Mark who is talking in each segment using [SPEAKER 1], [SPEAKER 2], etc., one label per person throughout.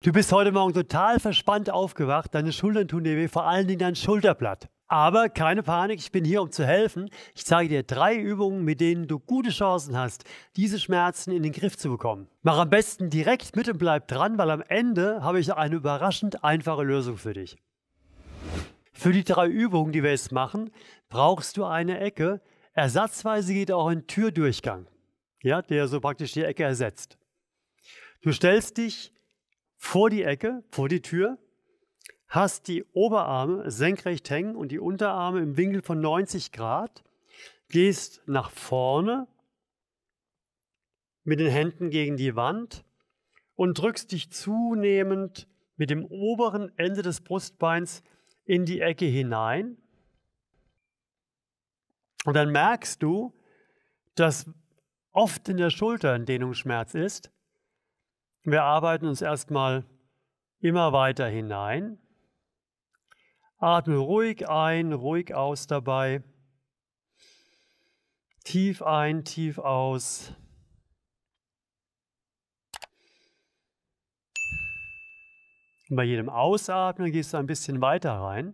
[SPEAKER 1] Du bist heute Morgen total verspannt aufgewacht, deine Schultern tun dir weh, vor allen Dingen dein Schulterblatt. Aber keine Panik, ich bin hier, um zu helfen. Ich zeige dir 3 Übungen, mit denen du gute Chancen hast, diese Schmerzen in den Griff zu bekommen. Mach am besten direkt mit und bleib dran, weil am Ende habe ich eine überraschend einfache Lösung für dich. Für die 3 Übungen, die wir jetzt machen, brauchst du eine Ecke. Ersatzweise geht auch ein Türdurchgang, ja, der so praktisch die Ecke ersetzt. Du stellst dich vor die Ecke, vor die Tür, hast die Oberarme senkrecht hängen und die Unterarme im Winkel von 90 Grad, gehst nach vorne mit den Händen gegen die Wand und drückst dich zunehmend mit dem oberen Ende des Brustbeins in die Ecke hinein. Und dann merkst du, dass oft in der Schulter ein Dehnungsschmerz ist. Wir arbeiten uns erstmal immer weiter hinein. Atme ruhig ein, ruhig aus dabei. Tief ein, tief aus. Und bei jedem Ausatmen gehst du ein bisschen weiter rein.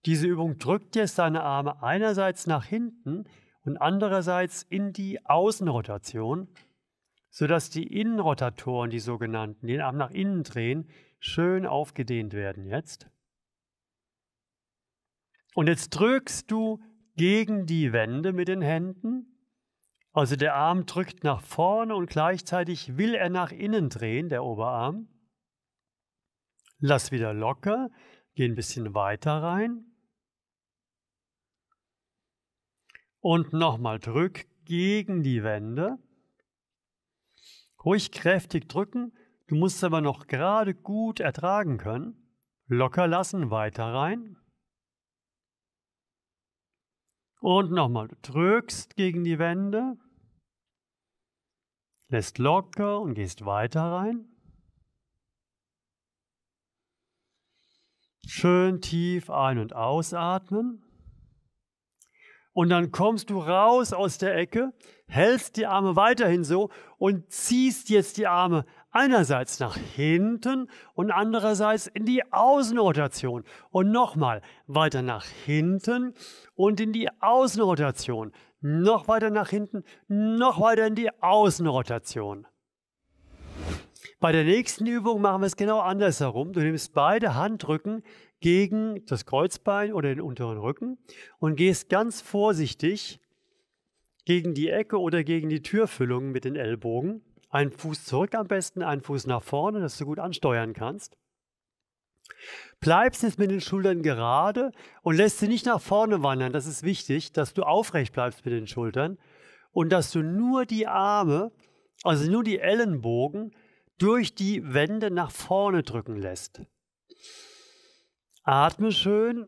[SPEAKER 1] Diese Übung drückt jetzt deine Arme einerseits nach hinten und andererseits in die Außenrotation, sodass die Innenrotatoren, die sogenannten, den Arm nach innen drehen, schön aufgedehnt werden jetzt. Und jetzt drückst du gegen die Wände mit den Händen. Also der Arm drückt nach vorne und gleichzeitig will er nach innen drehen, der Oberarm. Lass wieder locker, geh ein bisschen weiter rein. Und nochmal drück gegen die Wände. Ruhig kräftig drücken, du musst aber noch gerade gut ertragen können. Locker lassen, weiter rein. Und nochmal, du drückst gegen die Wände, lässt locker und gehst weiter rein. Schön tief ein- und ausatmen. Und dann kommst du raus aus der Ecke, hältst die Arme weiterhin so und ziehst jetzt die Arme einerseits nach hinten und andererseits in die Außenrotation. Und nochmal weiter nach hinten und in die Außenrotation. Noch weiter nach hinten, noch weiter in die Außenrotation. Bei der nächsten Übung machen wir es genau andersherum. Du nimmst beide Handrücken gegen das Kreuzbein oder den unteren Rücken und gehst ganz vorsichtig gegen die Ecke oder gegen die Türfüllung mit den Ellbogen. Einen Fuß zurück am besten, einen Fuß nach vorne, dass du gut ansteuern kannst. Bleibst jetzt mit den Schultern gerade und lässt sie nicht nach vorne wandern. Das ist wichtig, dass du aufrecht bleibst mit den Schultern und dass du nur die Arme, also nur die Ellenbogen, durch die Wände nach vorne drücken lässt. Atme schön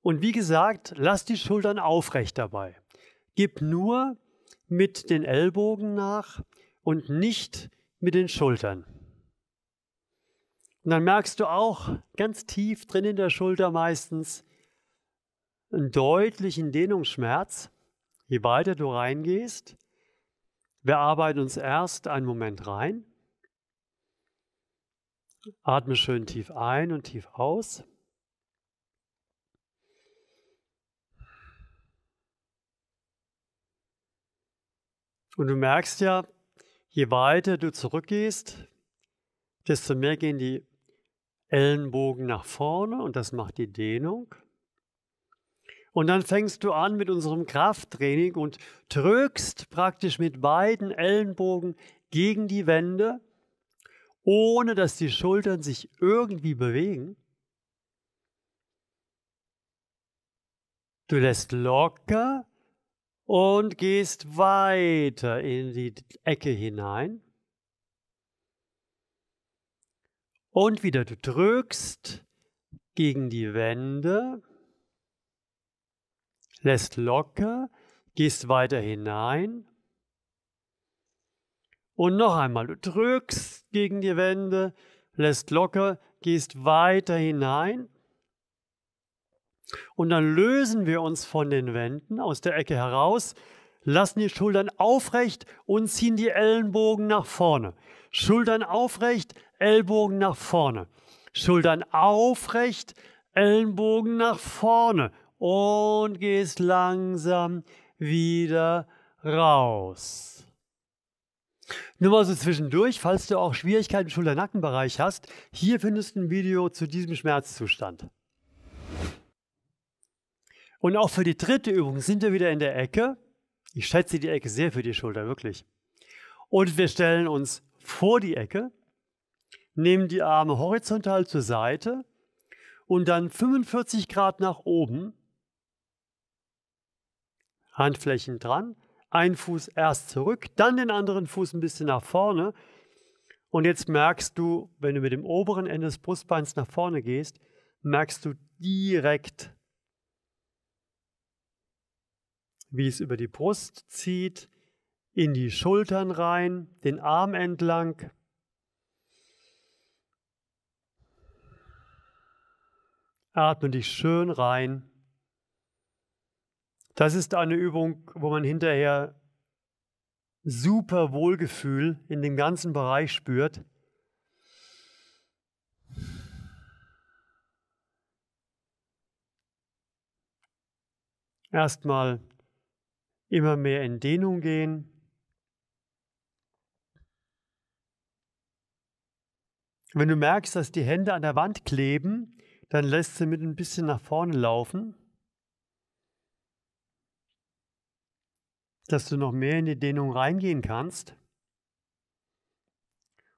[SPEAKER 1] und wie gesagt, lass die Schultern aufrecht dabei. Gib nur mit den Ellbogen nach und nicht mit den Schultern. Und dann merkst du auch ganz tief drin in der Schulter meistens einen deutlichen Dehnungsschmerz, je weiter du reingehst. Wir arbeiten uns erst einen Moment rein. Atme schön tief ein und tief aus. Und du merkst ja, je weiter du zurückgehst, desto mehr gehen die Ellenbogen nach vorne und das macht die Dehnung. Und dann fängst du an mit unserem Krafttraining und drückst praktisch mit beiden Ellenbogen gegen die Wände, ohne dass die Schultern sich irgendwie bewegen. Du lässt locker und gehst weiter in die Ecke hinein. Und wieder, du drückst gegen die Wände, lässt locker, gehst weiter hinein. Und noch einmal, du drückst gegen die Wände, lässt locker, gehst weiter hinein. Und dann lösen wir uns von den Wänden aus der Ecke heraus lassen die Schultern aufrecht und ziehen die Ellenbogen nach vorne. Schultern aufrecht, Ellbogen nach vorne. Schultern aufrecht, Ellenbogen nach vorne. Und gehst langsam wieder raus. Nur mal so zwischendurch, falls du auch Schwierigkeiten im Schulter-Nackenbereich hast, hier findest du ein Video zu diesem Schmerzzustand. Und auch für die dritte Übung sind wir wieder in der Ecke. Ich schätze die Ecke sehr für die Schulter, wirklich. Und wir stellen uns vor die Ecke, nehmen die Arme horizontal zur Seite und dann 45 Grad nach oben, Handflächen dran, ein Fuß erst zurück, dann den anderen Fuß ein bisschen nach vorne. Und jetzt merkst du, wenn du mit dem oberen Ende des Brustbeins nach vorne gehst, merkst du direkt, wie es über die Brust zieht, in die Schultern rein, den Arm entlang. Atme dich schön rein. Das ist eine Übung, wo man hinterher super Wohlgefühl in dem ganzen Bereich spürt. Erstmal immer mehr in Dehnung gehen. Wenn du merkst, dass die Hände an der Wand kleben, dann lässt sie mit ein bisschen nach vorne laufen, dass du noch mehr in die Dehnung reingehen kannst.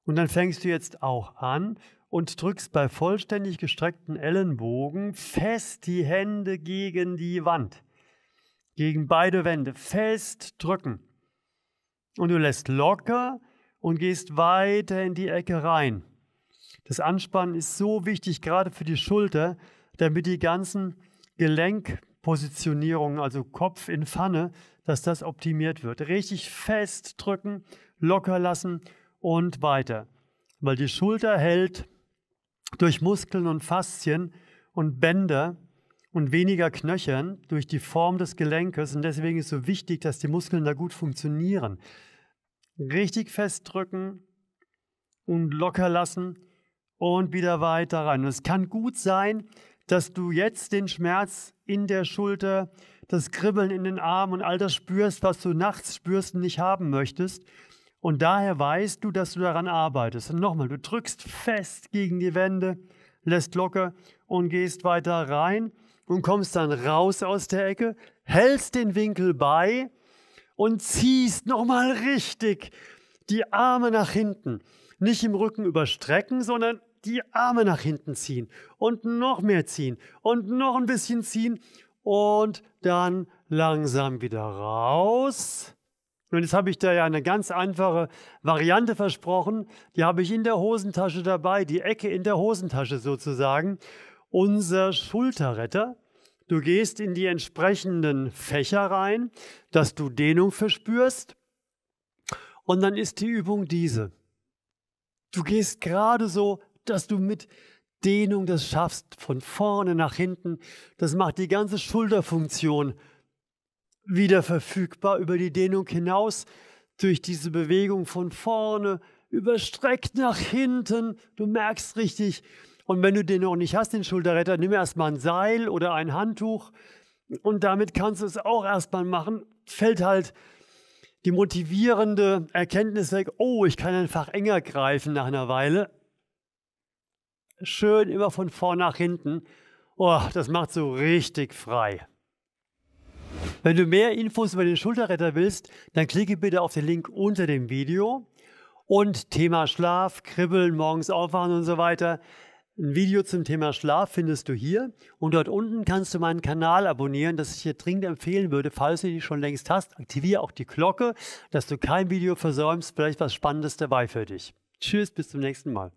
[SPEAKER 1] Und dann fängst du jetzt auch an und drückst bei vollständig gestreckten Ellenbogen fest die Hände gegen die Wand, gegen beide Wände, fest drücken. Und du lässt locker und gehst weiter in die Ecke rein. Das Anspannen ist so wichtig, gerade für die Schulter, damit die ganzen Gelenkpositionierungen, also Kopf in Pfanne, dass das optimiert wird. Richtig fest drücken, locker lassen und weiter. Weil die Schulter hält durch Muskeln und Faszien und Bänder und weniger Knöchern durch die Form des Gelenkes. Und deswegen ist es so wichtig, dass die Muskeln da gut funktionieren. Richtig fest drücken und locker lassen und wieder weiter rein. Und es kann gut sein, dass du jetzt den Schmerz in der Schulter, das Kribbeln in den Armen und all das spürst, was du nachts spürst und nicht haben möchtest. Und daher weißt du, dass du daran arbeitest. Und nochmal, du drückst fest gegen die Wände, lässt locker und gehst weiter rein und kommst dann raus aus der Ecke, hältst den Winkel bei und ziehst nochmal richtig die Arme nach hinten. Nicht im Rücken überstrecken, sondern die Arme nach hinten ziehen und noch mehr ziehen und noch ein bisschen ziehen und dann langsam wieder raus. Und jetzt habe ich da ja eine ganz einfache Variante versprochen, die habe ich in der Hosentasche dabei, die Ecke in der Hosentasche sozusagen. Unser Schulterretter. Du gehst in die entsprechenden Fächer rein, dass du Dehnung verspürst und dann ist die Übung diese. Du gehst gerade so, dass du mit Dehnung das schaffst, von vorne nach hinten. Das macht die ganze Schulterfunktion wieder verfügbar über die Dehnung hinaus, durch diese Bewegung von vorne, überstreckt nach hinten. Du merkst richtig. Und wenn du den noch nicht hast, den Schulterretter, nimm erstmal ein Seil oder ein Handtuch und damit kannst du es auch erstmal machen. Fällt halt die motivierende Erkenntnis weg, oh, ich kann einfach enger greifen nach einer Weile. Schön immer von vorn nach hinten. Oh, das macht so richtig frei. Wenn du mehr Infos über den Schulterretter willst, dann klicke bitte auf den Link unter dem Video. Und Thema Schlaf, Kribbeln, morgens aufwachen und so weiter. Ein Video zum Thema Schlaf findest du hier. Und dort unten kannst du meinen Kanal abonnieren, das ich dir dringend empfehlen würde, falls du die schon längst hast. Aktiviere auch die Glocke, dass du kein Video versäumst, vielleicht was Spannendes dabei für dich. Tschüss, bis zum nächsten Mal.